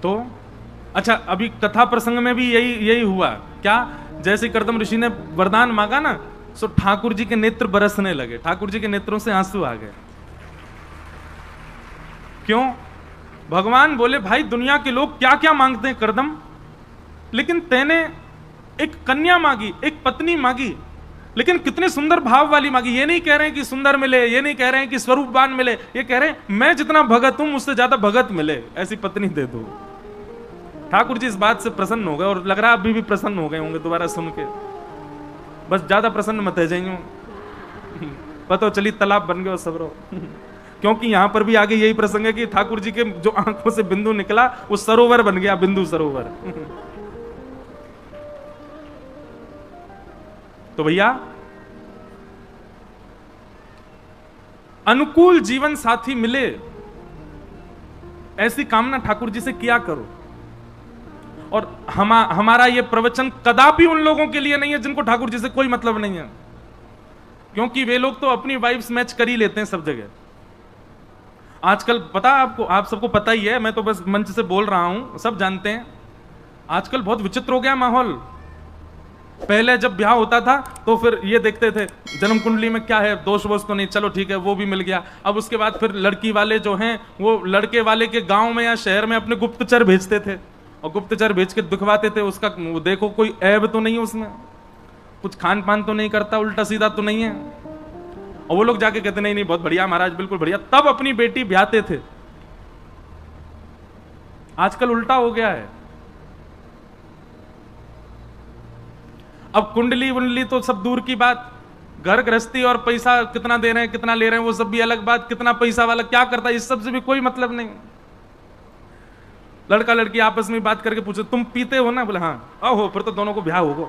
तो अच्छा, अभी कथा प्रसंग में भी यही हुआ क्या? जैसे कर्दम ऋषि ने वरदान मांगा ना, सो ठाकुर जी के नेत्र बरसने लगे, ठाकुर जी के नेत्रों से आंसू आ गए। क्यों? भगवान बोले भाई दुनिया के लोग क्या क्या मांगते हैं कर्दम, लेकिन तेने एक कन्या मांगी, एक पत्नी मांगी, लेकिन कितने सुंदर भाव वाली मांगी। ये नहीं कह रहे हैं कि सुंदर मिले, ये नहीं कह रहे हैं कि स्वरूपवान मिले, ये कह रहे हैं मैं जितना भगत हूं उससे ज्यादा भगत मिले, ऐसी पत्नी दे दो। ठाकुर जी इस बात से प्रसन्न हो गए, और लग रहा है अभी भी प्रसन्न हो गए होंगे दोबारा सुन के। बस ज्यादा प्रसन्न मत है जाइयो, पता चली तालाब बन गए सब रो। क्योंकि यहां पर भी आगे यही प्रसंग है कि ठाकुर जी के जो आंखों से बिंदु निकला वो सरोवर बन गया, बिंदु सरोवर। तो भैया अनुकूल जीवन साथी मिले, ऐसी कामना ठाकुर जी से किया करो। और हमारा यह प्रवचन कदापि उन लोगों के लिए नहीं है जिनको ठाकुर जी से कोई मतलब नहीं है, क्योंकि वे लोग तो अपनी वाइफ्स मैच कर ही लेते हैं सब जगह। आजकल पता आपको, आप सबको पता ही है, मैं तो बस मंच से बोल रहा हूं, सब जानते हैं। आजकल बहुत विचित्र हो गया माहौल। पहले जब ब्याह होता था तो फिर ये देखते थे जन्म कुंडली में क्या है, दोष वोष तो नहीं, चलो ठीक है वो भी मिल गया। अब उसके बाद फिर लड़की वाले जो हैं वो लड़के वाले के गांव में या शहर में अपने गुप्तचर भेजते थे, और गुप्तचर भेज के दिखवाते थे उसका, देखो कोई ऐब तो नहीं उसमें, कुछ खान पान तो नहीं करता, उल्टा सीधा तो नहीं है। और वो लोग जाके कहते नहीं नहीं बहुत बढ़िया महाराज, बिल्कुल बढ़िया, तब अपनी बेटी ब्याहते थे। आजकल उल्टा हो गया है। अब कुंडली वुंडली तो सब दूर की बात, घर गृहस्थी और पैसा कितना दे रहे हैं कितना ले रहे हैं वो सब भी अलग बात, कितना पैसा वाला क्या करता है इस सब से भी कोई मतलब नहीं। लड़का लड़की आपस में बात करके पूछो तुम पीते हो ना, बोले हाँ, हो फिर तो दोनों को ब्याह होगा,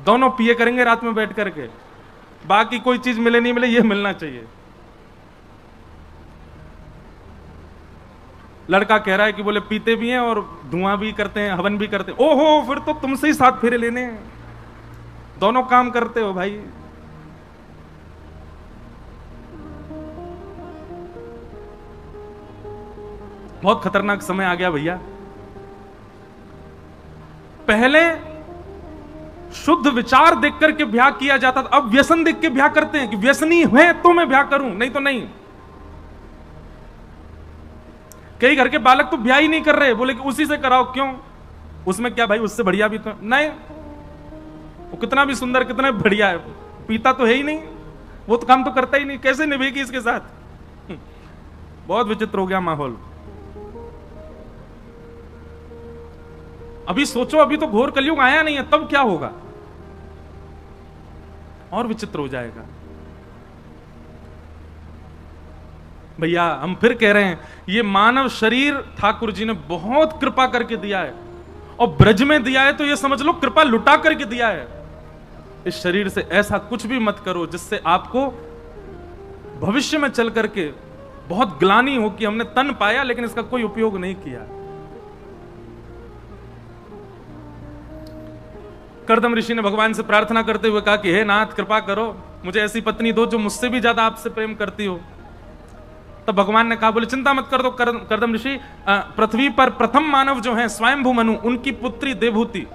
दोनों पिए करेंगे रात में बैठ करके, बाकी कोई चीज मिले नहीं मिले ये मिलना चाहिए। लड़का कह रहा है कि बोले पीते भी हैं और धुआं भी करते हैं, हवन भी करते हैं। ओहो फिर तो तुमसे ही साथ फेरे लेने हैं, दोनों काम करते हो भाई। बहुत खतरनाक समय आ गया भैया। पहले शुद्ध विचार देख करके ब्याह किया जाता था, अब व्यसन देख के ब्याह करते हैं कि व्यसनी है तो मैं ब्याह करूं, नहीं तो नहीं। कई घर के बालक तो ब्याह ही नहीं कर रहे, बोले कि उसी से कराओ। क्यों? उसमें क्या भाई, उससे बढ़िया भी तो नहीं, वो कितना भी सुंदर कितना बढ़िया है, पीता तो है ही नहीं, वो तो काम तो करता ही नहीं, कैसे निभेगी इसके साथ? बहुत विचित्र हो गया माहौल। अभी सोचो, अभी तो घोर कलयुग आया नहीं है, तब क्या होगा, और विचित्र हो जाएगा। भैया हम फिर कह रहे हैं, ये मानव शरीर ठाकुर जी ने बहुत कृपा करके दिया है, और ब्रज में दिया है तो ये समझ लो कृपा लुटा करके दिया है। इस शरीर से ऐसा कुछ भी मत करो जिससे आपको भविष्य में चल करके बहुत ग्लानि हो कि हमने तन पाया लेकिन इसका कोई उपयोग नहीं किया। कर्दम ऋषि ने भगवान से प्रार्थना करते हुए कहा कि हे नाथ कृपा करो, मुझे ऐसी पत्नी दो जो मुझसे भी ज्यादा आपसे प्रेम करती हो। तब भगवान ने कहा, बोले चिंता मत कर दो कर्दम ऋषि, पृथ्वी पर प्रथम मानव जो है स्वयंभू मनु, उनकी पुत्री देवहूति,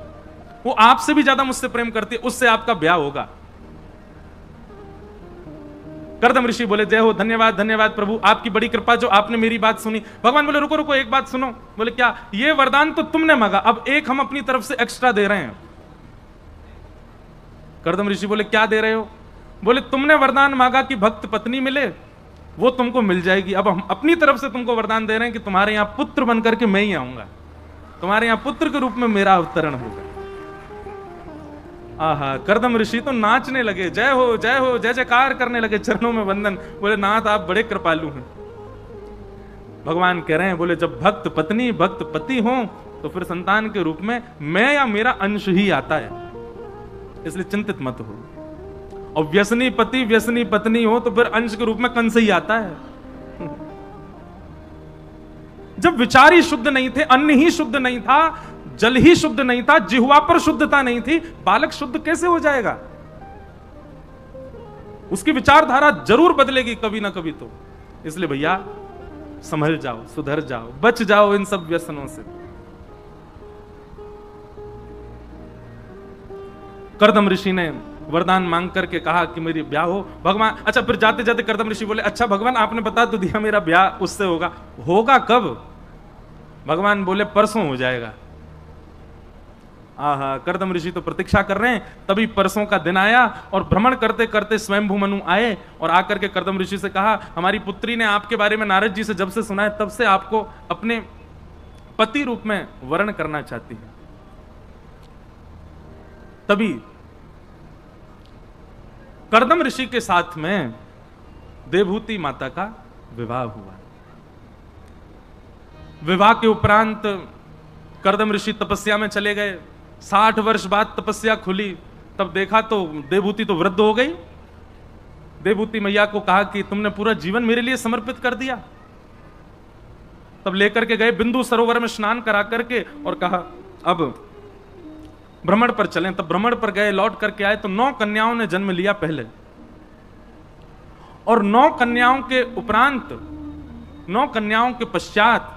वो आपसे भी ज्यादा मुझसे प्रेम करती है, उससे आपका ब्याह होगा। कर्दम ऋषि बोले जय हो, धन्यवाद धन्यवाद प्रभु, आपकी बड़ी कृपा जो आपने मेरी बात सुनी। भगवान बोले रुको रुको एक बात सुनो। बोले क्या? ये वरदान तो तुमने मांगा, अब एक हम अपनी तरफ से एक्स्ट्रा दे रहे हैं। कर्दम ऋषि बोले क्या दे रहे हो? बोले तुमने वरदान मांगा कि भक्त पत्नी मिले, वो तुमको मिल जाएगी। अब हम अपनी तरफ से तुमको वरदान दे रहे हैं कि तुम्हारे यहां पुत्र बनकर के मैं ही आऊंगा, तुम्हारे यहां पुत्र के रूप में मेरा अवतरण होगा। आहा, कर्दम ऋषि तो नाचने लगे, जय हो जय जयकार करने लगे, चरणों में वंदन। बोले नाथ आप बड़े कृपालु हैं। भगवान कह रहे हैं, बोले जब भक्त पत्नी भक्त पति हो तो फिर संतान के रूप में मैं या मेरा अंश ही आता है, इसलिए चिंतित मत हो। और व्यसनी पति व्यसनी पत्नी हो तो फिर अंश के रूप में कंस ही आता है। जब विचार ही शुद्ध नहीं थे, अन्न ही शुद्ध नहीं था, जल ही शुद्ध नहीं था, जिह्वा पर शुद्धता नहीं थी, बालक शुद्ध कैसे हो जाएगा? उसकी विचारधारा जरूर बदलेगी कभी ना कभी तो। इसलिए भैया संभल जाओ, सुधर जाओ, बच जाओ इन सब व्यसनों से। कर्दम ऋषि ने वरदान मांग करके कहा कि मेरी ब्याह हो। भगवान, अच्छा फिर जाते जाते कर्दम ऋषि बोले, अच्छा भगवान आपने बता तो दिया मेरा ब्याह उससे होगा, होगा कब? भगवान बोले परसों हो जाएगा। आहा, कर्दम ऋषि तो प्रतीक्षा कर रहे हैं। तभी परसों का दिन आया और भ्रमण करते करते स्वयंभू मनु आए और आकर के कर्दम ऋषि से कहा, हमारी पुत्री ने आपके बारे में नारद जी से जब से सुना है तब से आपको अपने पति रूप में वर्ण करना चाहती है। तभी कर्दम ऋषि के साथ में देवहूति माता का विवाह हुआ। विवाह के उपरांत कर्दम ऋषि तपस्या में चले गए। 60 वर्ष बाद तपस्या खुली, तब देखा तो देवहूति तो वृद्ध हो गई। देवहूति मैया को कहा कि तुमने पूरा जीवन मेरे लिए समर्पित कर दिया। तब लेकर के गए बिंदु सरोवर में स्नान करा करके और कहा अब भ्रमण पर चलें। तब भ्रमण पर गए, लौट करके आए तो 9 कन्याओं ने जन्म लिया पहले, और 9 कन्याओं के उपरांत 9 कन्याओं के पश्चात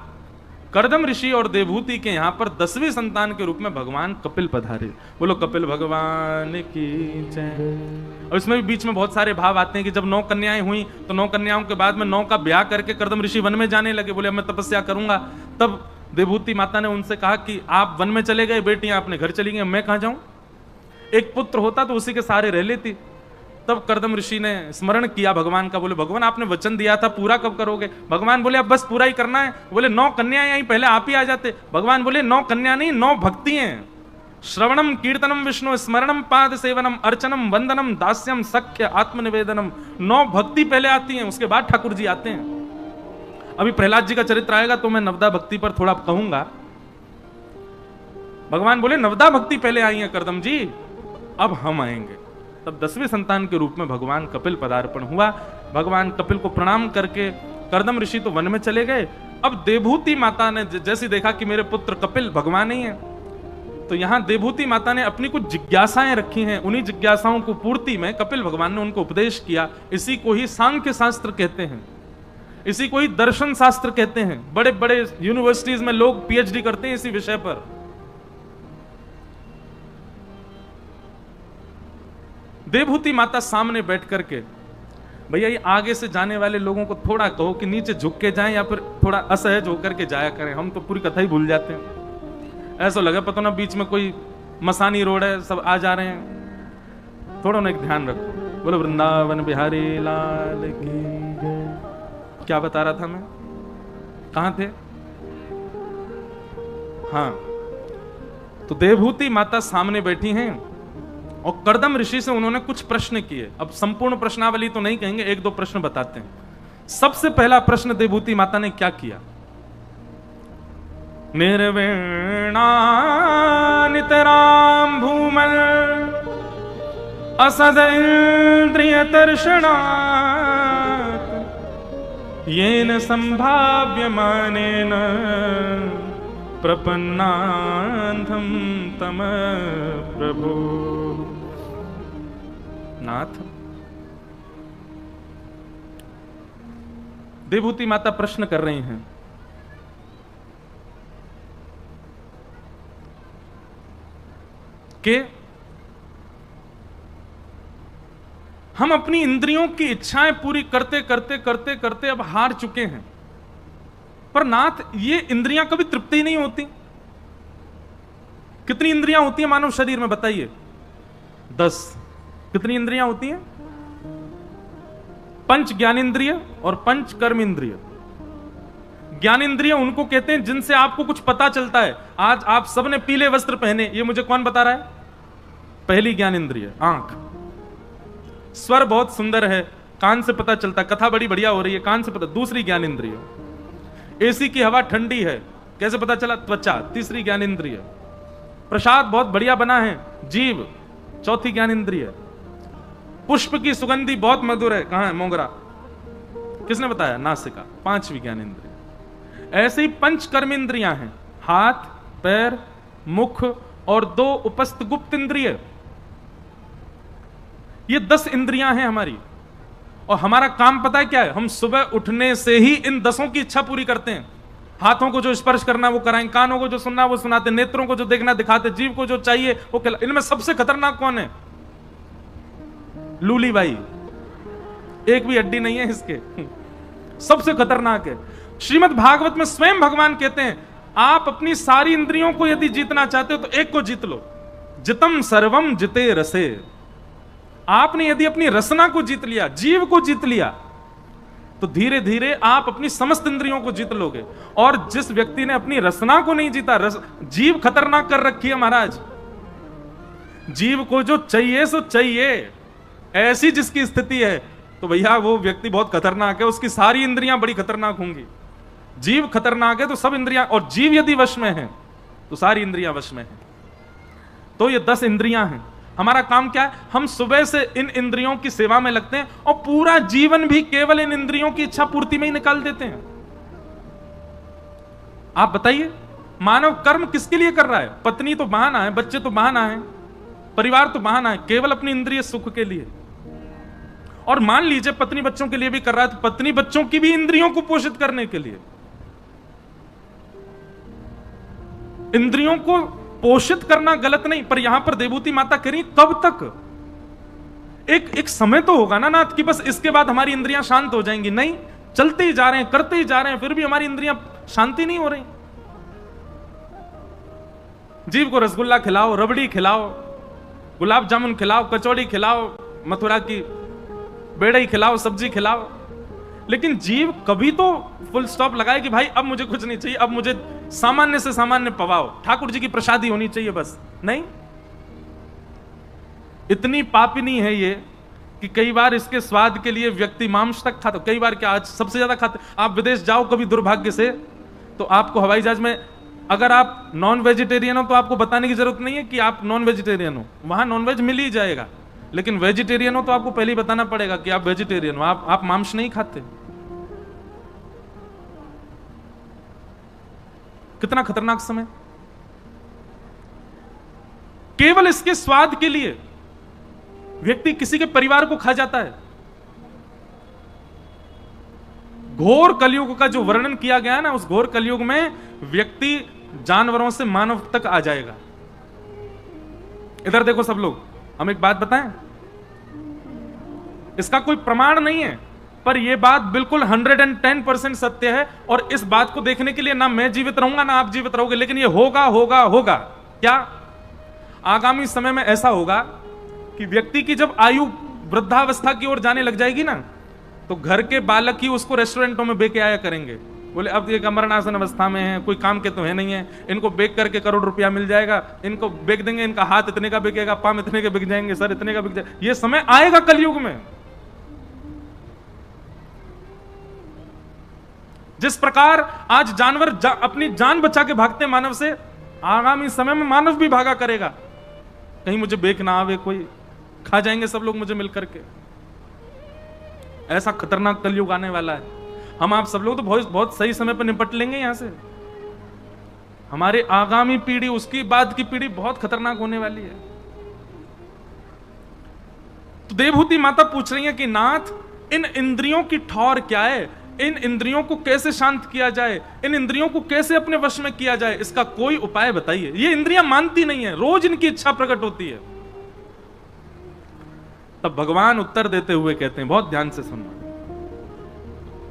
कर्दम ऋषि और देवहूति के यहां पर 10वीं संतान के रूप में भगवान कपिल पधारे। बोलो कपिल भगवान की जय। और इसमें भी बीच में बहुत सारे भाव आते हैं कि जब 9 कन्याएं हुई तो 9 कन्याओं के बाद में 9 का ब्याह करके कर्दम ऋषि वन में जाने लगे। बोले अब मैं तपस्या करूंगा। तब देवहूति माता ने उनसे कहा कि आप वन में चले गए, बेटियां अपने घर चली गई, मैं कहां जाऊं? एक पुत्र होता तो उसी के सहारे रह लेती। तब कर्दम ऋषि ने स्मरण किया भगवान का। बोले भगवान आपने वचन दिया था, पूरा कब करोगे? भगवान बोले अब बस पूरा ही करना है। बोले 9 कन्याएं आई, पहले आप ही आ जाते। भगवान बोले 9 कन्या नहीं, 9 भक्ति हैं। श्रवणम कीर्तनम विष्णु स्मरणम पाद सेवनम अर्चनम वंदनम दास्यम सख्य आत्मनिवेदनम। 9 भक्ति पहले आती हैं, उसके बाद ठाकुर जी आते हैं। अभी प्रहलाद जी का चरित्र आएगा तो मैं नवदा भक्ति पर थोड़ा कहूंगा। भगवान बोले नवदा भक्ति पहले आई है कर्दम जी, अब हम आएंगे। तब 10वें संतान के रूप में भगवान कपिल पदार्पण हुआ। भगवान कपिल को प्रणाम करके कर्दम ऋषि तो वन में चले गए। अब देवहूति माता ने जैसे देखा कि मेरे पुत्र कपिल भगवान ही है, तो यहां देवहूति माता ने अपनी कुछ जिज्ञासाएं रखी हैं। उन्हीं जिज्ञासाओं को पूर्ति में कपिल भगवान ने उनको उपदेश किया। इसी को ही सांख्य शास्त्र कहते हैं, इसी को ही दर्शन शास्त्र कहते हैं। बड़े बड़े यूनिवर्सिटीज में लोग पीएचडी करते हैं इसी विषय पर। देवहूति माता सामने बैठ करके, भैया ये आगे से जाने वाले लोगों को थोड़ा कहो कि नीचे झुक के जाएं या फिर थोड़ा असहज होकर के जाया करें, हम तो पूरी कथा ही भूल जाते हैं। ऐसा लगा पता ना बीच में कोई मसानी रोड है, सब आ जा रहे हैं। थोड़ा ना एक ध्यान रखो। बोलो वृंदावन बिहारी लाल की जय। क्या बता रहा था मैं, कहां थे? हाँ, तो देवहूति माता सामने बैठी हैं और कर्दम ऋषि से उन्होंने कुछ प्रश्न किए। अब संपूर्ण प्रश्नावली तो नहीं कहेंगे, 1-2 प्रश्न बताते हैं। सबसे पहला प्रश्न देवहूति माता ने क्या किया? निर्वीणा नितराम भूमल असद इंद्रिय तर्षणात् येन संभाव्यमानेन प्रपन्नांधम तम प्रभु। नाथ, देवहूति माता प्रश्न कर रही हैं कि हम अपनी इंद्रियों की इच्छाएं पूरी करते करते करते करते अब हार चुके हैं, पर नाथ ये इंद्रियां कभी तृप्त ही नहीं होती। कितनी इंद्रियां होती हैं मानव शरीर में बताइए? 10। कितनी इंद्रियां होती हैं? 5 ज्ञानेंद्रिय और 5 कर्म इंद्रिय। ज्ञानेंद्रिय उनको कहते हैं जिनसे आपको कुछ पता चलता है। आज आप सबने पीले वस्त्र पहने, ये मुझे कौन बता रहा है? पहली ज्ञानेंद्रिय आंख। स्वर बहुत सुंदर है, कान से पता चलता। कथा बड़ी बढ़िया हो रही है, कान से पता। दूसरी ज्ञानेंद्रिय। एसी की हवा ठंडी है, कैसे पता चला? त्वचा। तीसरी ज्ञानेंद्रिय। प्रसाद बहुत बढ़िया बना है, जीभ। चौथी ज्ञानेंद्रिय। पुष्प की सुगंधी बहुत मधुर है, कहां है? मोगरा। किसने बताया? नासिका। 5वीं ज्ञानेंद्रिय। ऐसे ही 5 कर्मेंद्रियां हैं, हाथ, पैर, मुख और 2 उपस्थ गुप्त इंद्रिय। ये 10 इंद्रियां हैं हमारी। और हमारा काम पता है क्या है? हम सुबह उठने से ही इन 10 की इच्छा पूरी करते हैं। हाथों को जो स्पर्श करना वो कराएं, कानों को जो सुनना वो सुनाते, नेत्रों को जो देखना दिखाते, जीव को जो चाहिए वो खिला। इनमें सबसे खतरनाक कौन है? लूली बाई, एक भी हड्डी नहीं है इसके, सबसे खतरनाक है। श्रीमद् भागवत में स्वयं भगवान कहते हैं, आप अपनी सारी इंद्रियों को यदि जीतना चाहते हो तो एक को जीत लो। जितम सर्वम जिते रसे। आपने यदि अपनी रसना को जीत लिया, जीव को जीत लिया, तो धीरे धीरे आप अपनी समस्त इंद्रियों को जीत लोगे। और जिस व्यक्ति ने अपनी रसना को नहीं जीता, जीव खतरनाक कर रखी है महाराज। जीव को जो चाहिए सो चाहिए, ऐसी जिसकी स्थिति है, तो भैया वो व्यक्ति बहुत खतरनाक है। उसकी सारी इंद्रियां बड़ी खतरनाक होंगी। जीव खतरनाक है तो सब इंद्रियां, और जीव यदि वश में है तो सारी इंद्रियां वश में है। तो ये 10 इंद्रियां हैं। हमारा काम क्या है? हम सुबह से इन इंद्रियों की सेवा में लगते हैं और पूरा जीवन भी केवल इन इंद्रियों की इच्छा पूर्ति में ही निकाल देते हैं। आप बताइए, मानव कर्म किसके लिए कर रहा है? पत्नी तो बहाना है, बच्चे तो बहाना है, परिवार तो बहाना है, केवल अपनी इंद्रिय सुख के लिए। और मान लीजिए पत्नी बच्चों के लिए भी कर रहा है, तो पत्नी बच्चों की भी इंद्रियों को पोषित करने के लिए। इंद्रियों को पोषित करना गलत नहीं, पर यहां पर देवभूति माता कह रही कब तक? एक समय तो होगा ना नाथ कि बस इसके बाद हमारी इंद्रियां शांत हो जाएंगी। नहीं, चलते ही जा रहे हैं, करते ही जा रहे हैं, फिर भी हमारी इंद्रियां शांति नहीं हो रही। जीव को रसगुल्ला खिलाओ, रबड़ी खिलाओ, गुलाब जामुन खिलाओ, कचौड़ी खिलाओ, मथुरा की बेड़ई खिलाओ, सब्जी खिलाओ, लेकिन जीव कभी तो फुल स्टॉप लगाए कि भाई अब मुझे कुछ नहीं चाहिए, अब मुझे सामान्य से सामान्य पवाओ, ठाकुर जी की प्रसादी होनी चाहिए बस। नहीं, इतनी पापिनी है ये कि कई बार इसके स्वाद के लिए व्यक्ति मांस तक खाता। कई बार क्या, आज सबसे ज्यादा खाते। आप विदेश जाओ कभी दुर्भाग्य से, तो आपको हवाई जहाज में, अगर आप नॉन वेजिटेरियन हो तो आपको बताने की जरूरत नहीं है कि आप नॉन वेजिटेरियन हो, वहां नॉनवेज मिल ही जाएगा। लेकिन वेजिटेरियन हो तो आपको पहले ही बताना पड़ेगा कि आप वेजिटेरियन हो, आप मांस नहीं खाते। कितना खतरनाक समय! केवल इसके स्वाद के लिए व्यक्ति किसी के परिवार को खा जाता है। घोर कलयुग का जो वर्णन किया गया ना, उस घोर कलयुग में व्यक्ति जानवरों से मानव तक आ जाएगा। इधर देखो सब लोग, हम एक बात बताएं, इसका कोई प्रमाण नहीं है, पर यह बात बिल्कुल 110% सत्य है। और इस बात को देखने के लिए ना मैं जीवित रहूंगा ना आप जीवित रहोगे, लेकिन यह होगा होगा होगा। क्या? आगामी समय में ऐसा होगा कि व्यक्ति की जब आयु वृद्धावस्था की ओर जाने लग जाएगी ना, तो घर के बालक ही उसको रेस्टोरेंटों में बेच आया करेंगे। बोले अब ये मरणासन अवस्था में है, कोई काम के तो है नहीं है, इनको बेच करके करोड़ रुपया मिल जाएगा, इनको बेच देंगे, इनका हाथ इतने का बिकेगा, पाम इतने के बिक जाएंगे, सर इतने का बिक जाएगा। ये समय आएगा कलयुग में। जिस प्रकार आज जानवर अपनी जान बचा के भागते हैं मानव से, आगामी समय में मानव भी भागा करेगा। कहीं मुझे बेच ना आवे कोई, खा जाएंगे सब लोग मुझे मिलकर के। ऐसा खतरनाक कलयुग आने वाला है। हम आप सब लोग तो बहुत बहुत सही समय पर निपट लेंगे यहां से। हमारे आगामी पीढ़ी, उसकी बाद की पीढ़ी बहुत खतरनाक होने वाली है। तो देवभूति माता पूछ रही है कि नाथ, इन इंद्रियों की ठौर क्या है? इन इंद्रियों को कैसे शांत किया जाए? इन इंद्रियों को कैसे अपने वश में किया जाए? इसका कोई उपाय बताइए। ये इंद्रियां मानती नहीं है, रोज इनकी इच्छा प्रकट होती है। तब भगवान उत्तर देते हुए कहते हैं, बहुत ध्यान से सुनना।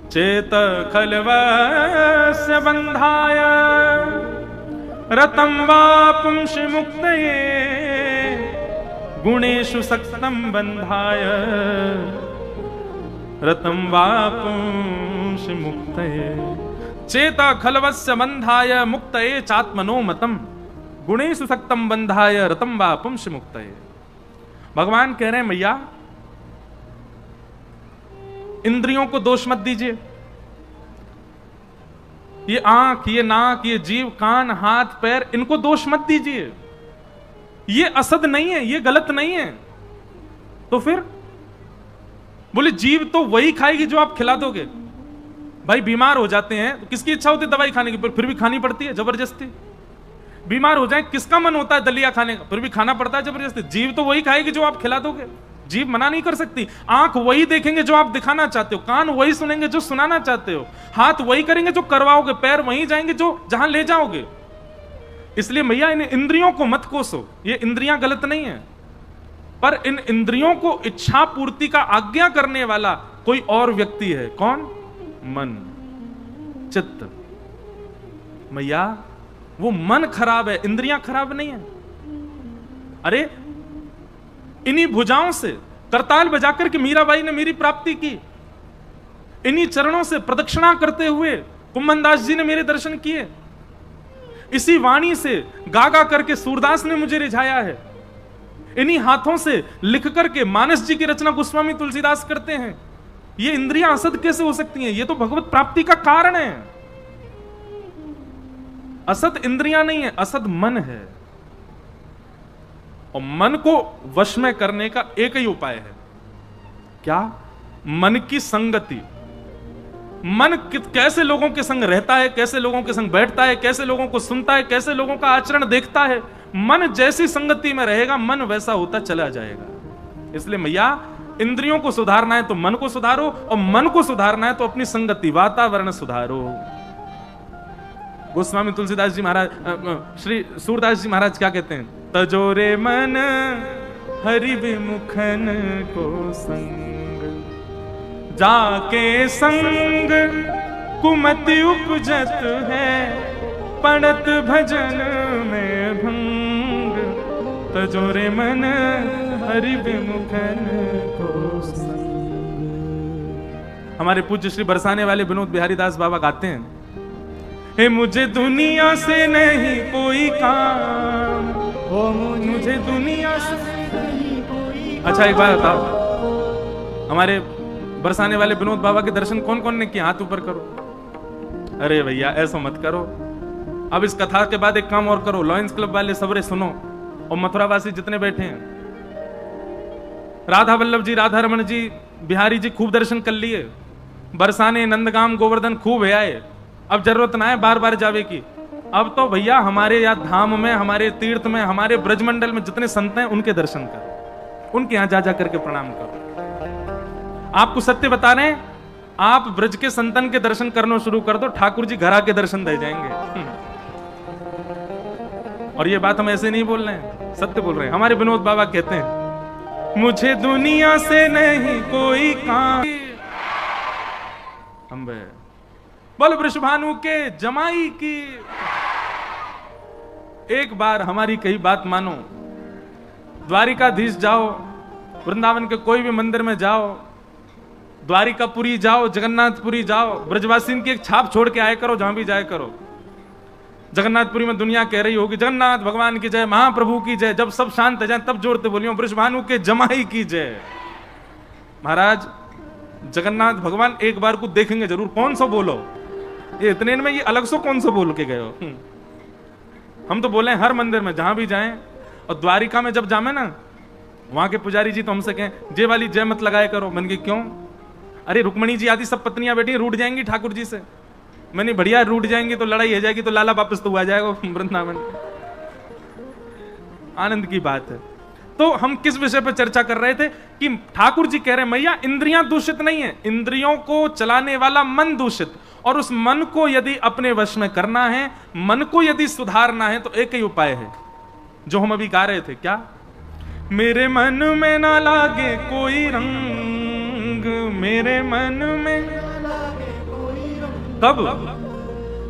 चेत खलवस्य बंधाय रतम वा पुंसि मुक्तये गुणेषु सक्तं बंधाय रतम वा पुंसि मुक्तये। चेता खलवस्य बंधाय मुक्तये चात्मनो मतम गुणेषु सक्तं बंधाय रतम वा पुंसि मुक्तये। भगवान कह रहे हैं, मैया इंद्रियों को दोष मत दीजिए। ये आंख, ये नाक, ये जीव, कान, हाथ, पैर, इनको दोष मत दीजिए। ये असद नहीं है, ये गलत नहीं है। तो फिर बोले जीव तो वही खाएगी जो आप खिला दोगे। भाई बीमार हो जाते हैं तो किसकी इच्छा होती है दवाई खाने की, फिर भी खानी पड़ती है जबरदस्ती। बीमार हो जाए किसका मन होता है दलिया खाने का, फिर भी खाना पड़ता है जबरदस्ती। जीव तो वही खाएगी जो आप खिला दोगे। जीभ मना नहीं कर सकती। आंख वही देखेंगे जो आप दिखाना चाहते हो, कान वही सुनेंगे जो सुनाना चाहते हो, हाथ वही करेंगे जो करवाओगे, पैर वहीं जाएंगे जो जहां ले जाओगे। इसलिए भैया इन इंद्रियों को मत कोसो, ये इंद्रियां गलत नहीं है, पर इन इंद्रियों को इच्छा पूर्ति का आज्ञा करने वाला कोई और व्यक्ति है। कौन? मन, चित्त। भैया वो मन खराब है, इंद्रियां खराब नहीं है। अरे इन्हीं भुजाओं से करताल बजाकर के मीराबाई ने मेरी प्राप्ति की, इन्हीं चरणों से प्रदक्षिणा करते हुए कुम्भनदास जी ने मेरे दर्शन किए, इसी वाणी से गा गा करके सूरदास ने मुझे रिझाया है, इन्हीं हाथों से लिख करके मानस जी की रचना गोस्वामी तुलसीदास करते हैं। ये इंद्रियां असद कैसे हो सकती हैं? ये तो भगवत प्राप्ति का कारण है। असद इंद्रियां नहीं है, असद मन है। और मन को वश में करने का एक ही उपाय है, क्या? मन की संगति। मन कैसे लोगों के संग रहता है, कैसे लोगों के संग बैठता है, कैसे लोगों को सुनता है, कैसे लोगों का आचरण देखता है, मन जैसी संगति में रहेगा मन वैसा होता चला जाएगा। इसलिए भैया इंद्रियों को सुधारना है तो मन को सुधारो, और मन को सुधारना है तो अपनी संगति वातावरण सुधारो। गोस्वामी तुलसीदास जी महाराज, श्री सूरदास जी महाराज क्या कहते हैं? तजोरे मन हरि विमुखन को संग, जाके संग कुमति उपजत है, पड़त भजन में भंग। तजोरे मन हरि विमुखन को संग। हमारे पूज्य श्री बरसाने वाले विनोद बिहारी दास बाबा गाते हैं, हे मुझे दुनिया से नहीं कोई काम, मुझे दुनिया से नहीं कोई। अच्छा एक बात बताओ, हमारे बरसाने वाले विनोद बाबा के दर्शन कौन कौन ने किए? हाथ ऊपर करो। अरे भैया ऐसा मत करो। अब इस कथा के बाद एक काम और करो, लॉयंस क्लब वाले सबरे सुनो, और मथुरावासी जितने बैठे हैं, राधा वल्लभ जी, राधा रमन जी, बिहारी जी खूब दर्शन कर लिए, बरसाने, नंदगाम, गोवर्धन खूब है आए। अब जरूरत ना है बार बार जावे की। अब तो भैया हमारे यहाँ धाम में, हमारे तीर्थ में, हमारे ब्रजमंडल में जितने संत हैं उनके दर्शन करो, उनके यहाँ जा करके प्रणाम करो। आपको सत्य बता रहे हैं, आप ब्रज के संतन के दर्शन करना शुरू कर दो, ठाकुर जी घर आके दर्शन दे जाएंगे। और ये बात हम ऐसे नहीं बोल रहे हैं, सत्य बोल रहे हैं। हमारे विनोद बाबा कहते हैं, मुझे दुनिया से नहीं कोई काम। अम्बे बोल वृषभानु के जमाई की। एक बार हमारी कही बात मानो, द्वारिकाधीश जाओ, वृंदावन के कोई भी मंदिर में जाओ, द्वारिकापुरी जाओ, जगन्नाथपुरी जाओ, ब्रजवासी की एक छाप छोड़ के आए करो जहां भी जाए करो। जगन्नाथपुरी में दुनिया कह रही होगी जगन्नाथ भगवान की जय, महाप्रभु की जय। जब सब शांत है जाए तब जोरते बोलियो वृषभानु के जमाई की जय। महाराज जगन्नाथ भगवान एक बार को देखेंगे जरूर, कौन सा बोलो ये इतने में, ये अलग सो कौन सा बोल के गए हो? हम तो बोले हर मंदिर में जहां भी जाएं, और द्वारिका में जब जामे ना, वहां के पुजारी जी तो हमसे कहें जय वाली जय मत लगाए करो। मैंने कहा क्यों? अरे रुक्मणी जी आदि सब पत्नियां बैठी रूठ जाएंगी ठाकुर जी से। मैंने बढ़िया रूठ जाएंगी तो लड़ाई हो जाएगी तो लाला वापस तो आ जाएगा वृंदावन। आनंद की बात है। तो हम किस विषय पर चर्चा कर रहे थे कि ठाकुर जी कह रहे हैं मैया इंद्रियां दूषित नहीं है, इंद्रियों को चलाने वाला मन दूषित, और उस मन को यदि अपने वश में करना है, मन को यदि सुधारना है तो एक ही उपाय है जो हम अभी गा रहे थे। क्या? मेरे मन में ना लागे कोई रंग, मेरे मन में तब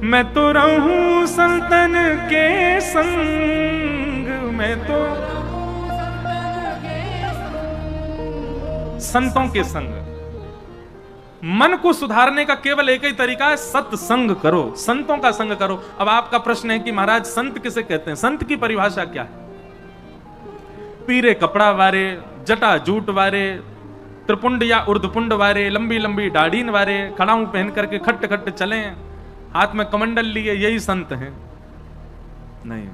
मैं तो रहूं संतन के संग, मैं तो संतों के संग। मन को सुधारने का केवल एक ही तरीका है, सत्संग करो, संतों का संग करो। अब आपका प्रश्न है कि महाराज संत किसे कहते हैं? संत की परिभाषा क्या है? पीरे कपड़ा वारे, जटा जूट वारे, त्रिपुंड या उर्धपुंड वारे, लंबी लंबी दाढ़ीन वारे, खड़ाऊ पहन करके खट्ट खट्ट चले, हाथ में कमंडल लिए, यही संत हैं? नहीं।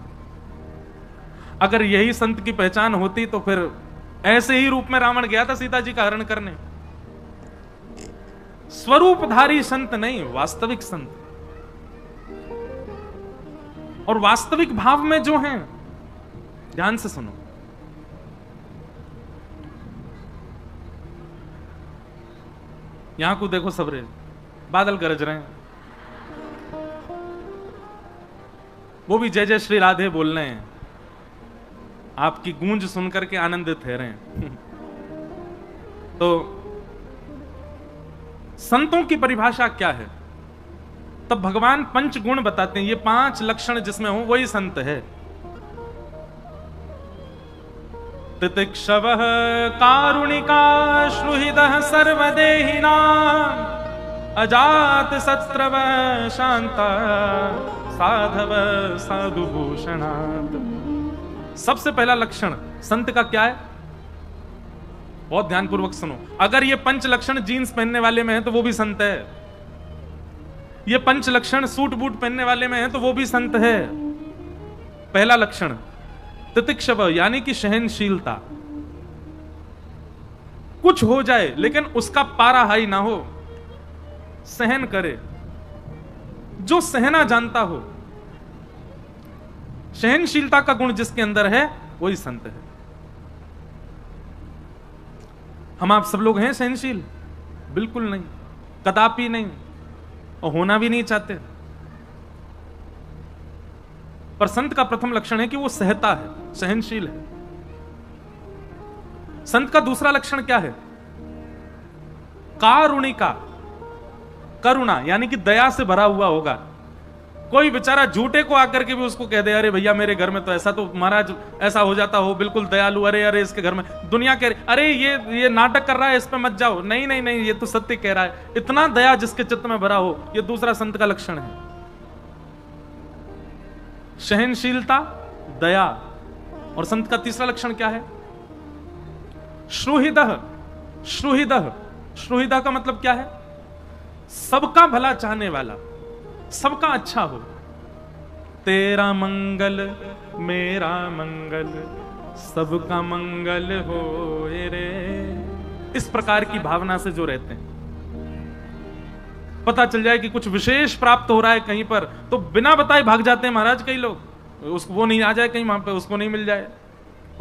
अगर यही संत की पहचान होती तो फिर ऐसे ही रूप में रावण गया था सीता जी का हरण करने। स्वरूपधारी संत नहीं, वास्तविक संत। और वास्तविक भाव में जो हैं, ध्यान से सुनो, यहां को देखो सबरे, बादल गरज रहे हैं, वो भी जय जय श्री राधे बोल रहे हैं, आपकी गूंज सुनकर के आनंदित है रहे हैं। तो संतों की परिभाषा क्या है? तब भगवान पंच गुण बताते हैं, ये 5 लक्षण जिसमें हो वही संत है। तितिक्षवः कारुणिका श्रुहृदः सर्वदेहिना अजात शत्रव शांता साधव साधुभूषणात्। सबसे पहला लक्षण संत का क्या है? बहुत ध्यानपूर्वक सुनो। अगर ये 5 लक्षण जीन्स पहनने वाले में है तो वो भी संत है, ये 5 लक्षण सूट बूट पहनने वाले में है तो वो भी संत है। पहला लक्षण तितिक्षव, यानी कि सहनशीलता। कुछ हो जाए लेकिन उसका पारा हाई ना हो, सहन करे, जो सहना जानता हो। सहनशीलता का गुण जिसके अंदर है वही संत है। हम आप सब लोग हैं सहनशील? बिल्कुल नहीं, कदापि नहीं, और होना भी नहीं चाहते। पर संत का प्रथम लक्षण है कि वो सहता है, सहनशील है। संत का दूसरा लक्षण क्या है? कारुणिका, करुणा, यानी कि दया से भरा हुआ होगा। कोई बेचारा झूठे को आकर के भी उसको कह दे, अरे भैया मेरे घर में तो ऐसा, तो महाराज ऐसा हो जाता हो, बिल्कुल दयालु, अरे अरे इसके घर में दुनिया कह रही, अरे ये नाटक कर रहा है, इस पे मत जाओ, नहीं नहीं नहीं, ये तो सत्य कह रहा है। इतना दया जिसके चित्त में भरा हो, ये दूसरा संत का लक्षण है। सहनशीलता, दया। और संत का तीसरा लक्षण क्या है? श्रुहृदः। श्रुहृदः, श्रुहृदः का मतलब क्या है? सबका भला चाहने वाला, सबका अच्छा हो। तेरा मंगल मेरा मंगल, सबका मंगल हो रे। इस प्रकार की भावना से जो रहते हैं, पता चल जाए कि कुछ विशेष प्राप्त हो रहा है कहीं पर, तो बिना बताए भाग जाते हैं महाराज कई लोग। उसको वो नहीं आ जाए कहीं वहां पे, उसको नहीं मिल जाए,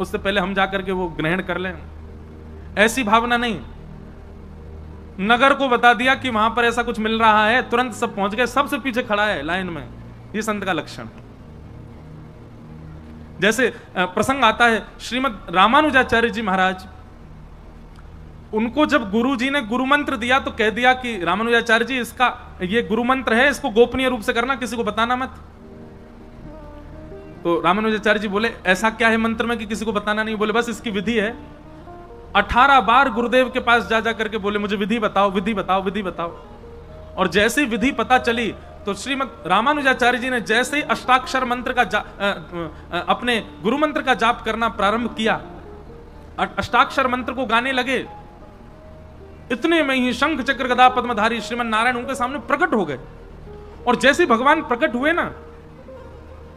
उससे पहले हम जाकर के वो ग्रहण कर लें। ऐसी भावना नहीं। नगर को बता दिया कि वहां पर ऐसा कुछ मिल रहा है, तुरंत सब पहुंच गए, सबसे पीछे खड़ा है लाइन में। ये संत का लक्षण। जैसे प्रसंग आता है, श्रीमद रामानुजाचार्य जी महाराज, उनको जब गुरु जी ने गुरु मंत्र दिया तो कह दिया कि रामानुजाचार्य जी, इसका ये गुरु मंत्र है, इसको गोपनीय रूप से करना, किसी को बताना मत। तो रामानुजाचार्य जी बोले, ऐसा क्या है मंत्र में कि किसी को बताना नहीं? बोले बस इसकी विधि है। 18 बार गुरुदेव के पास जा करके बोले, मुझे विधि बताओ, विधि बताओ, विधि बताओ। और जैसे ही विधि पता चली तो श्रीमद रामानुजाचार्य जी ने जैसे ही अष्टाक्षर मंत्र का अपने गुरु मंत्र का जाप करना प्रारंभ किया, अष्टाक्षर मंत्र को गाने लगे, इतने में ही शंख चक्र गदा पद्मधारी श्रीमन नारायण उनके सामने प्रकट हो गए। और जैसे ही भगवान प्रकट हुए ना,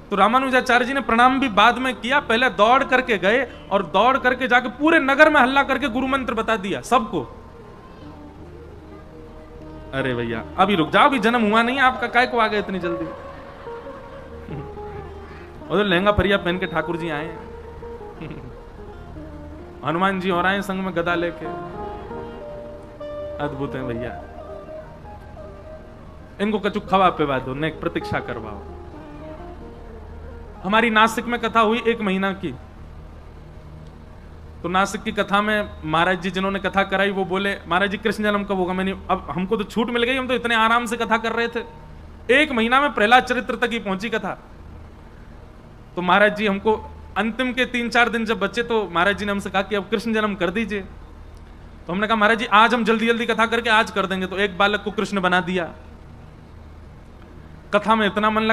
तो रामानुजाचार्य जी ने प्रणाम भी बाद में किया, पहले दौड़ करके गए और दौड़ करके जाके पूरे नगर में हल्ला करके गुरु मंत्र बता दिया सबको। अरे भैया अभी रुक जाओ, अभी जन्म हुआ नहीं आपका, काय को आ गए इतनी जल्दी? और तो लहंगा फरिया पहन के ठाकुर जी आए, हनुमान जी हो रहे हैं संग में गदा लेके। अद्भुत है भैया। इनको कचू खवा पे दो, नेक प्रतीक्षा करवाओ। हमारी नासिक में कथा हुई 1 महीना की। तो नासिक की कथा में महाराज जी जिन्होंने कथा कराई वो बोले, महाराज जी कृष्ण जन्म कब होगा? मैंने, अब हमको तो छूट मिल गई, हम तो इतने आराम से कथा कर रहे थे। 1 महीना में प्रहलाद चरित्र तक ही पहुंची कथा। तो महाराज जी हमको अंतिम के 3-4 दिन जब बचे तो महाराज जी ने हमसे कहा कि अब कृष्ण जन्म कर दीजिए। तो हमने कहा महाराज जी आज हम जल्दी जल्दी कथा करके आज कर देंगे। तो एक बालक को कृष्ण बना दिया। कथा में इतना मन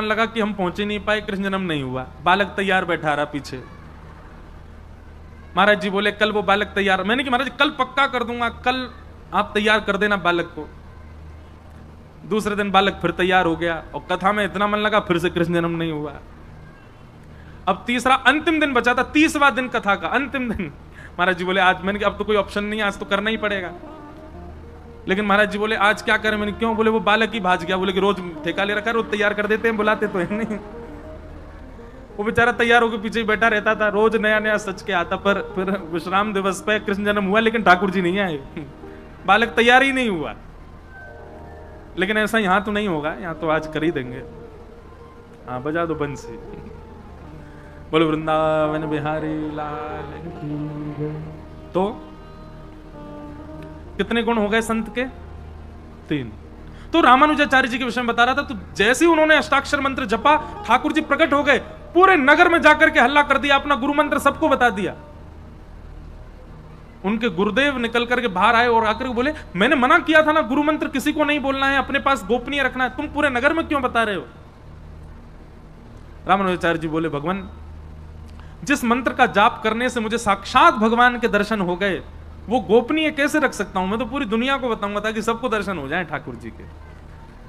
लगा कि हम पहुंचे नहीं पाए, कृष्ण जन्म नहीं हुआ। बालक तैयार बैठा रहा पीछे। महाराज जी बोले कल वो बालक तैयार, मैंने कि महाराज कल पक्का कर दूंगा, कल आप तैयार कर देना बालक को। दूसरे दिन बालक फिर तैयार हो गया और कथा में इतना मन लगा, फिर से कृष्ण जन्म नहीं हुआ। अब तीसरा अंतिम दिन बचा था, 30वां दिन कथा का अंतिम दिन। महाराज जी बोले आज, मैंने कि अब तो कोई ऑप्शन नहीं है, आज तो करना ही पड़ेगा। लेकिन महाराज जी बोले आज क्या करें? मैंने क्यों? बोले वो बालक ही भाज गया। बोले कि रोज ठेका ले रखा है, रोज तैयार कर देते हैं, बुलाते तो है नहीं। वो बेचारा तैयार होकर पीछे ही बैठा रहता था, रोज नया नया सच के आता। पर फिर विश्राम दिवस पे कृष्ण जन्म हुआ, लेकिन ठाकुर जी नहीं आए। बालक तैयार ही नहीं हुआ। लेकिन ऐसा यहां तो नहीं होगा, यहां तो आज कर ही देंगे। हाँ, बजा दो बंसी। बोलो वृंदावन बिहारी लाल की। तो कितने गुण हो गए संत के? 3। तो रामानुजाचार्य जी के विषय में बता रहा था। तो जैसे ही उन्होंने अष्टाक्षर मंत्र जपा, ठाकुर जी प्रकट हो गए, पूरे नगर में जाकर के हल्ला कर दिया, अपना गुरु मंत्र सबको बता दिया। उनके गुरुदेव निकल करके बाहर आए और आकर बोले, मैंने मना किया था ना, गुरु मंत्र किसी को नहीं बोलना है, अपने पास गोपनीय रखना है, तुम पूरे नगर में क्यों बता रहे हो? रामानुजाचार्य जी बोले, भगवान, जिस मंत्र का जाप करने से मुझे साक्षात भगवान के दर्शन हो गए, वो गोपनीय कैसे रख सकता हूं? मैं तो पूरी दुनिया को बताऊंगा ताकि सबको दर्शन हो जाए ठाकुर जी के।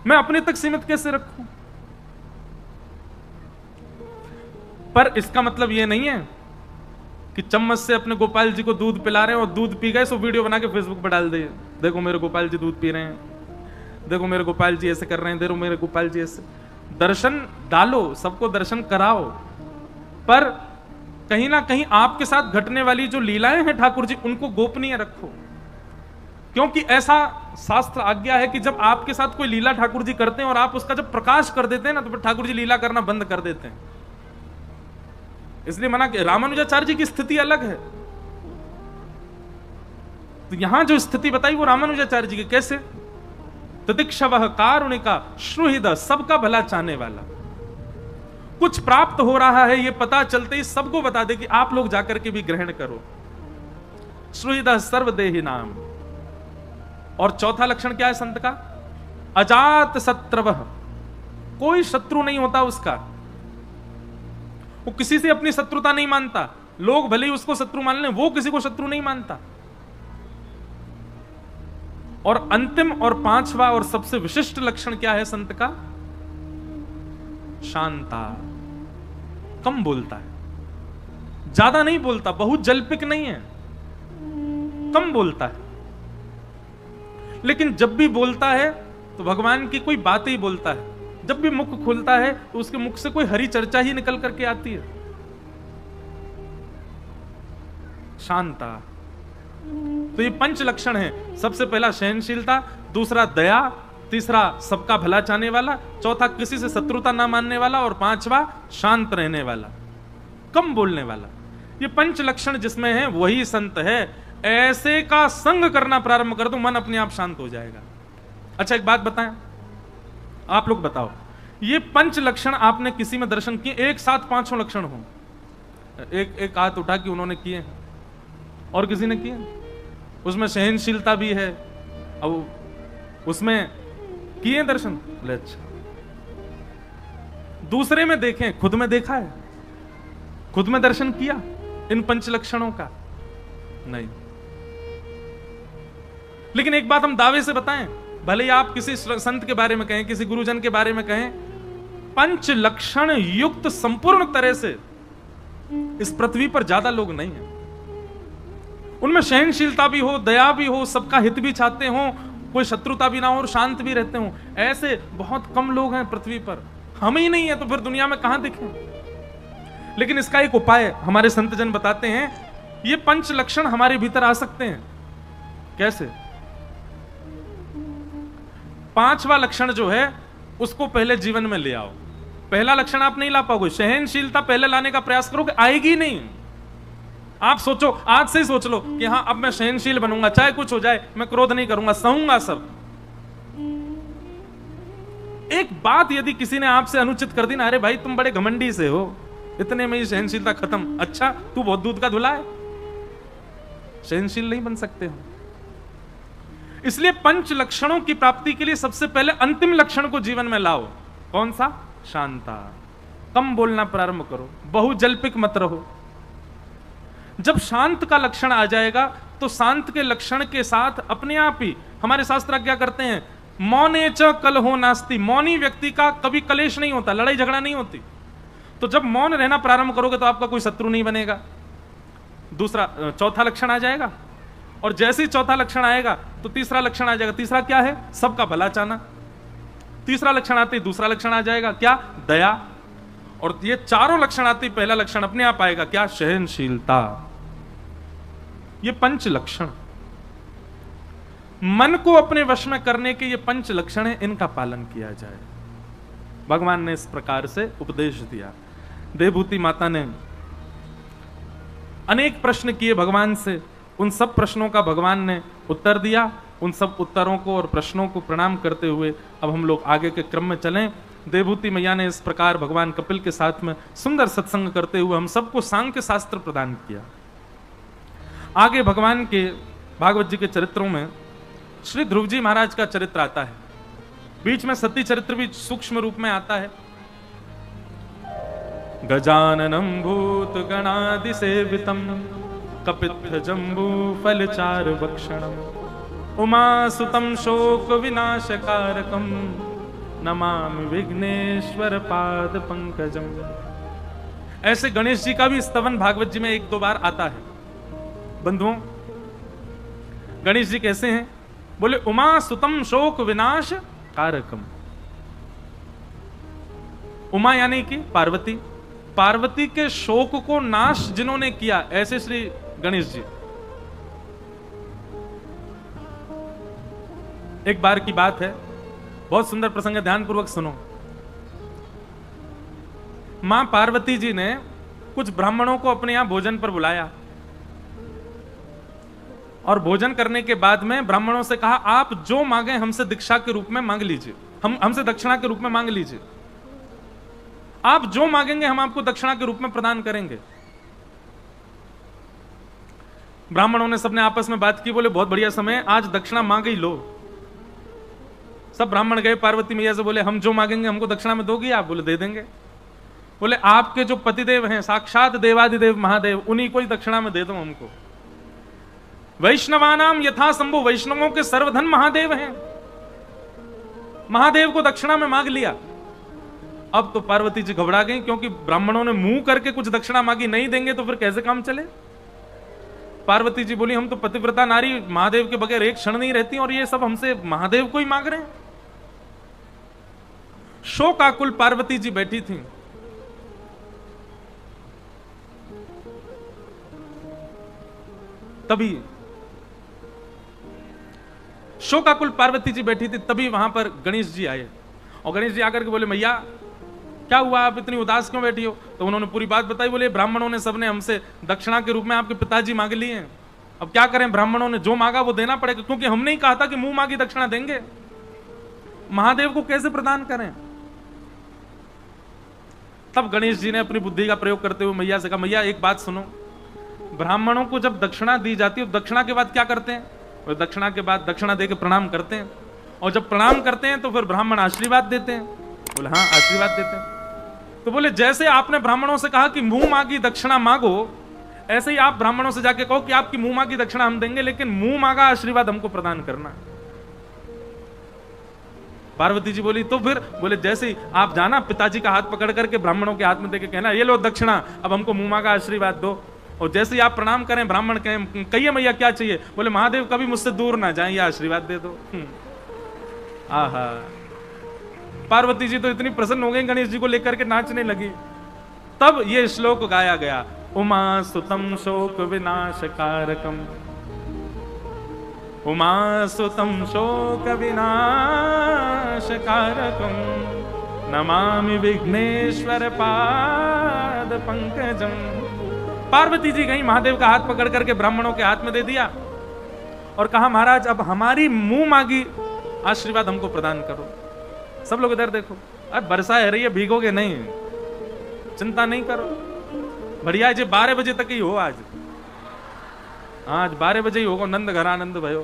मैं अपने तक सीमित कैसे रखूं? पर इसका मतलब यह नहीं है कि चम्मच से अपने गोपाल जी को दूध पिला रहे हैं और दूध पी गए सो वीडियो बना के फेसबुक पर डाल दे, देखो मेरे गोपाल जी दूध पी रहे हैं, देखो मेरे गोपाल जी ऐसे कर रहे हैं, देखो मेरे गोपाल जी ऐसे। दर्शन डालो, सबको दर्शन कराओ, पर कहीं ना कहीं आपके साथ घटने वाली जो लीलाएं हैं ठाकुर जी, उनको गोपनीय रखो। क्योंकि ऐसा शास्त्र आज्ञा है कि जब आपके साथ कोई लीला ठाकुर जी करते हैं और आप उसका जब प्रकाश कर देते हैं ना, तो फिर ठाकुर जी लीला करना बंद कर देते हैं। इसलिए मना कि रामानुजाचार्य जी की स्थिति अलग है। तो यहां जो स्थिति बताई वो रामानुजाचार्य जी की, कैसे? तितिक्षवः कारुणिका श्रुहृदय, सबका भला चाहने वाला। कुछ प्राप्त हो रहा है ये पता चलते ही सबको बता दे कि आप लोग जाकर के भी ग्रहण करो। श्रुहृदय सर्वदेहि नाम। और चौथा लक्षण क्या है संत का? अजात शत्रवः, कोई शत्रु नहीं होता उसका। वो किसी से अपनी शत्रुता नहीं मानता, लोग भले ही उसको शत्रु मान लें, वो किसी को शत्रु नहीं मानता। और अंतिम और 5वां और सबसे विशिष्ट लक्षण क्या है संत का? शांता, कम बोलता है, ज्यादा नहीं बोलता, बहुत जल्पिक नहीं है, कम बोलता है। लेकिन जब भी बोलता है तो भगवान की कोई बात ही बोलता है। जब भी मुख खुलता है तो उसके मुख से कोई हरी चर्चा ही निकल करके आती है। शांता। तो ये 5 लक्षण है। सबसे पहला सहनशीलता, दूसरा दया, तीसरा सबका भला चाहने वाला, चौथा किसी से शत्रुता ना मानने वाला, और 5वां शांत रहने वाला, कम बोलने वाला। ये 5 लक्षण जिसमें है वही संत है। ऐसे का संग करना प्रारंभ कर दो, मन अपने आप शांत हो जाएगा। अच्छा एक बात बताएं, आप लोग बताओ, ये 5 लक्षण आपने किसी में दर्शन किए? एक साथ 5 लक्षण हो, एक हाथ उठा के उन्होंने किए और किसी ने किए? उसमें सहनशीलता भी है, अब उसमें किए दर्शन? अच्छा, दूसरे में देखें, खुद में देखा है? खुद में दर्शन किया इन 5 लक्षणों का? नहीं। लेकिन एक बात हम दावे से बताएं, भले ही आप किसी संत के बारे में कहें, किसी गुरुजन के बारे में कहें, 5 लक्षण युक्त संपूर्ण तरह से इस पृथ्वी पर ज्यादा लोग नहीं हैं। उनमें सहनशीलता भी हो, दया भी हो, सबका हित भी चाहते हो, कोई शत्रुता भी ना हो और शांत भी रहते हो, ऐसे बहुत कम लोग हैं पृथ्वी पर। हम ही नहीं है तो फिर दुनिया में कहां दिखें? लेकिन इसका एक उपाय हमारे संत जन बताते हैं, ये 5 लक्षण हमारे भीतर आ सकते हैं। कैसे? 5वां लक्षण जो है उसको पहले जीवन में ले आओ। पहला लक्षण आप नहीं ला पाओगे, सहनशीलता पहले लाने का प्रयास करोगे, आएगी नहीं। आप सोचो, आज से ही सोच लो कि हाँ अब मैं सहनशील बनूंगा, चाहे कुछ हो जाए, मैं क्रोध नहीं करूंगा, सहूंगा सब। एक बात यदि किसी ने आपसे अनुचित कर दी ना, अरे भाई तुम बड़े घमंडी से हो, इतने में ही सहनशीलता खत्म। अच्छा तू बहुत दूध का धुला है, सहनशील नहीं बन सकते हो। इसलिए 5 लक्षणों की प्राप्ति के लिए सबसे पहले अंतिम लक्षण को जीवन में लाओ। कौन सा? शांता। कम बोलना प्रारंभ करो, बहुत जल्पिक मत रहो। जब शांत का लक्षण आ जाएगा तो शांत के लक्षण के साथ अपने आप ही हमारे शास्त्र क्या करते हैं, मौने च कलहो नास्ति, मौनी व्यक्ति का कभी कलेश नहीं होता, लड़ाई झगड़ा नहीं होती। तो जब मौन रहना प्रारंभ करोगे तो आपका कोई शत्रु नहीं बनेगा। चौथा लक्षण आ जाएगा, और जैसे ही चौथा लक्षण आएगा तो तीसरा लक्षण आ जाएगा। तीसरा क्या है? सबका भला चाहना। तीसरा लक्षण आते ही दूसरा लक्षण आ जाएगा, क्या? दया। और ये चारों लक्षण आते ही पहला लक्षण अपने आप आएगा, क्या? सहनशीलता। ये 5 लक्षण। मन को अपने वश में करने के ये 5 लक्षण है, इनका पालन किया जाए। भगवान ने इस प्रकार से उपदेश दिया। देवभूति माता ने अनेक प्रश्न किए भगवान से, उन सब प्रश्नों का भगवान ने उत्तर दिया। उन सब उत्तरों को और प्रश्नों को प्रणाम करते हुए अब हम लोग आगे के क्रम में चलें। देवभूति मैया ने इस प्रकार भगवान कपिल के साथ में सुंदर सत्संग करते हुए हम सबको सांख्य शास्त्र प्रदान किया। आगे भगवान के भागवत जी के चरित्रों में श्री ध्रुव जी महाराज का चरित्र आता है, बीच में सती चरित्र भी सूक्ष्म रूप में आता है। गजाननम भूत गणादि सेवितम कपित्थ जम्बू फलचार भक्षणम उमा सुतम शोक विनाशकारकम नमामि विघ्नेश्वर पाद पंकजम। ऐसे गणेश जी का भी स्तवन भागवत जी में 1-2 बार आता है। बंधुओं, गणेश जी कैसे हैं? बोले उमा सुतम शोक विनाश कारकम। उमा यानी कि पार्वती, पार्वती के शोक को नाश जिन्होंने किया, ऐसे श्री गणेश जी। एक बार की बात है, बहुत सुंदर प्रसंग है, ध्यान पूर्वक सुनो। मां पार्वती जी ने कुछ ब्राह्मणों को अपने यहां भोजन पर बुलाया और भोजन करने के बाद में ब्राह्मणों से कहा, आप जो मांगे हमसे दीक्षा के रूप में मांग लीजिए, हमसे दक्षिणा के रूप में मांग लीजिए। आप जो मांगेंगे हम आपको दक्षिणा के रूप में प्रदान करेंगे। ब्राह्मणों ने सबने आपस में बात की, बोले बहुत बढ़िया समय, आज दक्षिणा मांग ही लो। सब ब्राह्मण गए पार्वती मैया से, बोले हम जो मांगेंगे हमको दक्षिणा में दोगी आप? बोले दे देंगे। बोले आपके जो पतिदेव हैं साक्षात देवादिदेव महादेव, उन्हीं को ही दक्षिणा में दे दो हमको। वैष्णवानाम यथा संभव, वैष्णवों के सर्वधन महादेव हैं, महादेव को दक्षिणा में मांग लिया। अब तो पार्वती जी घबरा गई, क्योंकि ब्राह्मणों ने मुंह करके कुछ दक्षिणा मांगी, नहीं देंगे तो फिर कैसे काम चले। पार्वती जी बोली, हम तो पतिव्रता नारी, महादेव के बगैर एक क्षण नहीं रहती, और ये सब हमसे महादेव को ही मांग रहे हैं। शोकाकुल पार्वती जी बैठी थी। तभी शोकाकुल पार्वती जी बैठी थी, तभी वहां पर गणेश जी आए और गणेश जी आकर के बोले, मैया क्या हुआ, आप इतनी उदास क्यों बैठी हो? तो उन्होंने पूरी बात बताई। बोले ब्राह्मणों ने सबने हमसे दक्षिणा के रूप में आपके पिताजी मांग लिए हैं, अब क्या करें, ब्राह्मणों ने जो मांगा वो देना पड़ेगा, क्योंकि हमने ही कहा था कि मुंह मांगी दक्षिणा देंगे, महादेव को कैसे प्रदान करें। तब गणेश जी ने अपनी बुद्धि का प्रयोग करते हुए मैया से कहा, मैया एक बात सुनो, ब्राह्मणों को जब दक्षिणा दी जाती है, दक्षिणा के बाद क्या करते हैं? और दक्षिणा के बाद दक्षिणा देकर प्रणाम करते हैं, और जब प्रणाम करते हैं तो फिर ब्राह्मण आशीर्वाद देते हैं। बोले हाँ आशीर्वाद देते हैं। तो बोले जैसे आपने ब्राह्मणों से कहा कि मुंह मांगी दक्षिणा मांगो, ऐसे ही आप ब्राह्मणों से जाके कहो कि आपकी मुंह मांगी दक्षिणा हम देंगे, लेकिन मुंह मांगा आशीर्वाद हमको प्रदान करना। पार्वती जी बोली, तो फिर? बोले जैसे ही आप जाना, पिताजी का हाथ पकड़ करके ब्राह्मणों के हाथ में देके कहना, ये लो दक्षिणा, अब हमको मुंह मांगा आशीर्वाद दो। और जैसे ही आप प्रणाम करें, ब्राह्मण कहें, कहिए मैया क्या चाहिए? बोले महादेव कभी मुझसे दूर ना जाए, ये आशीर्वाद दे दो। आहा, पार्वती जी तो इतनी प्रसन्न हो गई, गणेश जी को लेकर के नाचने लगी। तब ये श्लोक गाया गया, उमा सुतम शोक विनाशकारकम, उमा सुतम शोक विनाशकारकम, नमामि विघ्नेश्वर पाद पंकजम। पार्वती जी गई, महादेव का हाथ पकड़ करके ब्राह्मणों के हाथ में दे दिया और कहा, महाराज अब हमारी मुंह मांगी आशीर्वाद हमको प्रदान करो। सब लोग इधर देखो, अब बरसा है रही है, भीगोगे नहीं, चिंता नहीं करो, बढ़िया है। 12 बजे तक ही हो आज 12 बजे ही होगा, नंद घर आनंद भयो।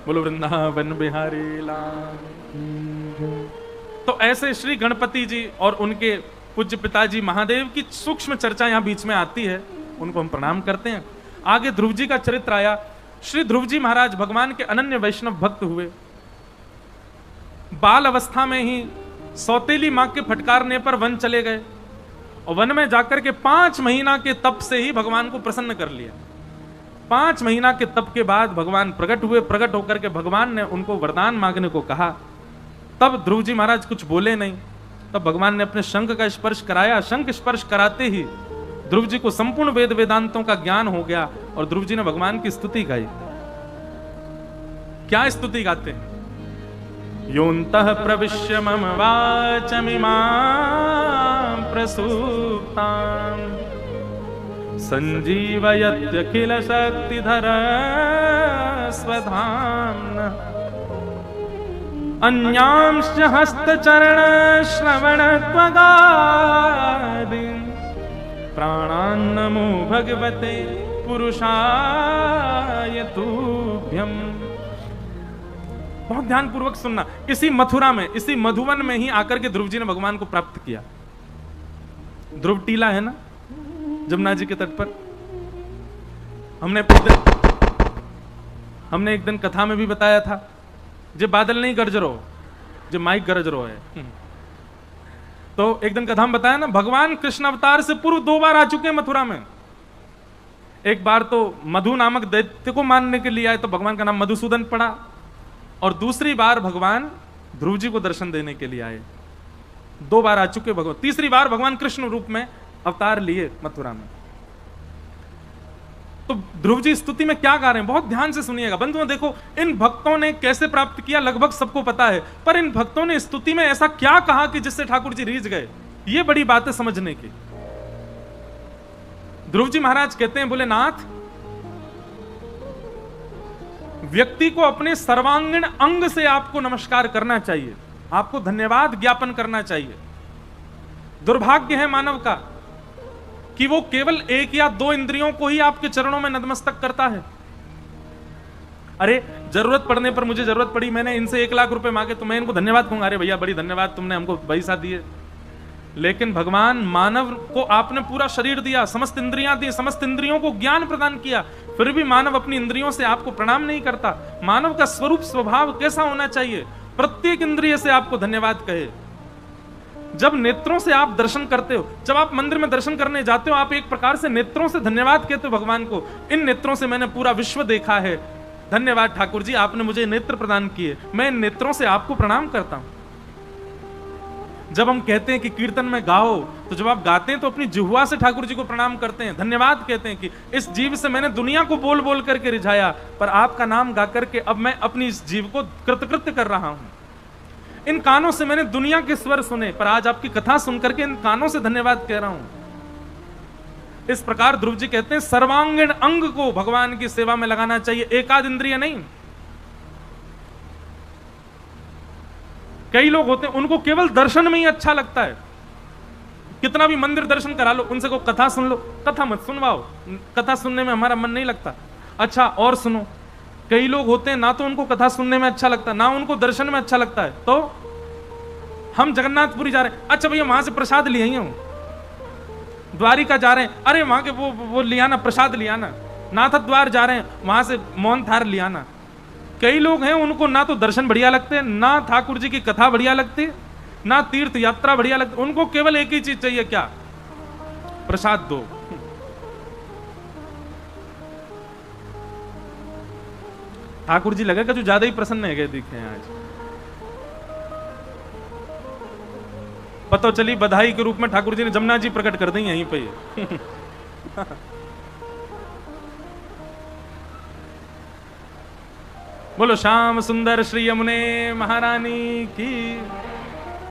बोलो वृंदावन बिहारी लाल। तो ऐसे श्री गणपति जी और उनके पूज्य पिताजी महादेव की सूक्ष्म चर्चा यहां बीच में आती है, उनको हम प्रणाम करते हैं। आगे ध्रुव जी का चरित्र आया। श्री ध्रुव जी महाराज भगवान के अनन्य वैष्णव भक्त हुए। बाल अवस्था में ही सौतेली मां के फटकारने पर वन चले गए और वन में जाकर के 5 महीना के तप से ही भगवान को प्रसन्न कर लिया। 5 महीना के तप के बाद भगवान प्रकट हुए। प्रकट होकर के भगवान ने उनको वरदान मांगने को कहा। तब ध्रुव जी महाराज कुछ बोले नहीं। तब भगवान ने अपने शंख का स्पर्श कराया। शंख स्पर्श कराते ही ध्रुव जी को संपूर्ण वेद वेदांतों का ज्ञान हो गया और ध्रुव जी ने भगवान की स्तुति गाई। क्या स्तुति गाते हैं? योऽन्तः प्रविश्य मम वाचमिमां प्रसूप्तां संजीवयत्यखिल शक्तिधर स्वधाम्ना अन्यांश्च हस्तचरण श्रवण त्वगादीन् प्राणान् नमो भगवते पुरुषाय तुभ्यम्। बहुत ध्यान पूर्वक सुनना। इसी मथुरा में, इसी मधुवन में ही आकर के ध्रुव जी ने भगवान को प्राप्त किया। ध्रुव टीला है ना जमुना जी के तट पर। हमने एक दिन कथा में भी बताया था, जे बादल नहीं गरज रो, जे माइक गरज रो है। तो एक दिन कथा में बताया ना, भगवान कृष्ण अवतार से पूर्व 2 बार आ चुके हैं मथुरा में। एक बार तो मधु नामक दैत्य को मानने के लिए आए, तो भगवान का नाम मधुसूदन पड़ा, और दूसरी बार भगवान ध्रुव जी को दर्शन देने के लिए आए। 2 बार आ चुके भगवान। तीसरी बार भगवान कृष्ण रूप में अवतार लिए मथुरा में। तो ध्रुव जी स्तुति में क्या गा रहे हैं, बहुत ध्यान से सुनिएगा बंधुओं। देखो इन भक्तों ने कैसे प्राप्त किया लगभग सबको पता है, पर इन भक्तों ने स्तुति में ऐसा क्या कहा कि जिससे ठाकुर जी रीझ गए, ये बड़ी बात है समझने की। ध्रुव जी महाराज कहते हैं, बोले नाथ, व्यक्ति को अपने सर्वांगीण अंग से आपको नमस्कार करना चाहिए, आपको धन्यवाद ज्ञापन करना चाहिए। दुर्भाग्य है मानव का कि वो केवल 1 या 2 इंद्रियों को ही आपके चरणों में नतमस्तक करता है। अरे जरूरत पड़ने पर, मुझे जरूरत पड़ी, मैंने इनसे 1 लाख रुपए मांगे तो मैं इनको धन्यवाद कहूंगा, अरे भैया बड़ी धन्यवाद, तुमने हमको पैसा दिए। लेकिन भगवान मानव को आपने पूरा शरीर दिया, समस्त इंद्रियां दी, समस्त इंद्रियों को ज्ञान प्रदान किया, फिर भी मानव अपनी इंद्रियों से आपको प्रणाम नहीं करता। मानव का स्वरूप स्वभाव कैसा होना चाहिए? प्रत्येक इंद्रिय से आपको धन्यवाद कहे। जब नेत्रों से आप दर्शन करते हो, जब आप मंदिर में दर्शन करने जाते हो, आप एक प्रकार से नेत्रों से धन्यवाद कहते हो भगवान को। इन नेत्रों से मैंने पूरा विश्व देखा है, धन्यवाद ठाकुर जी, आपने मुझे नेत्र प्रदान किए, मैं इन नेत्रों से आपको प्रणाम करता हूं। जब हम कहते हैं कि कीर्तन में गाओ, तो जब आप गाते हैं तो अपनी जिह्वा से ठाकुर जी को प्रणाम करते हैं, धन्यवाद कहते हैं कि इस जीव से मैंने दुनिया को बोल बोल करके रिझाया, पर आपका नाम गा करके अब मैं अपनी इस जीव को कृतकृत्य कर रहा हूं। इन कानों से मैंने दुनिया के स्वर सुने, पर आज आपकी कथा सुनकर के इन कानों से धन्यवाद कह रहा हूं। इस प्रकार ध्रुव जी कहते हैं सर्वांगीण अंग को भगवान की सेवा में लगाना चाहिए, एकाध इंद्रिय नहीं। कई लोग होते हैं उनको केवल दर्शन में ही अच्छा लगता है, कितना भी मंदिर दर्शन करा लो, उनसे को कथा सुन लो, कथा मत सुनवाओ, कथा सुनने में हमारा मन नहीं लगता। अच्छा और सुनो, कई लोग होते हैं ना तो उनको कथा सुनने में अच्छा लगता, ना उनको दर्शन में अच्छा लगता है। तो हम जगन्नाथपुरी जा रहे हैं, अच्छा भैया वहां से प्रसाद ले आई हूं, द्वारिका जा रहे हैं, अरे वहां के वो लिया ना प्रसाद, लिया ना, नाथ द्वार जा रहे हैं, वहां से मौन थार लिया ना। कई लोग हैं उनको ना तो दर्शन बढ़िया लगते हैं, ना ठाकुर जी की कथा बढ़िया लगती, ना तीर्थ यात्रा बढ़िया लगती, उनको केवल एक ही चीज चाहिए, क्या? प्रसाद दो। ठाकुर जी लगेगा जो ज्यादा ही प्रसन्न है गए दिखे हैं आज। पता चली बधाई के रूप में ठाकुर जी ने जमुना जी प्रकट कर दी यहीं पे। बोलो श्याम सुंदर श्री यमुने महारानी की।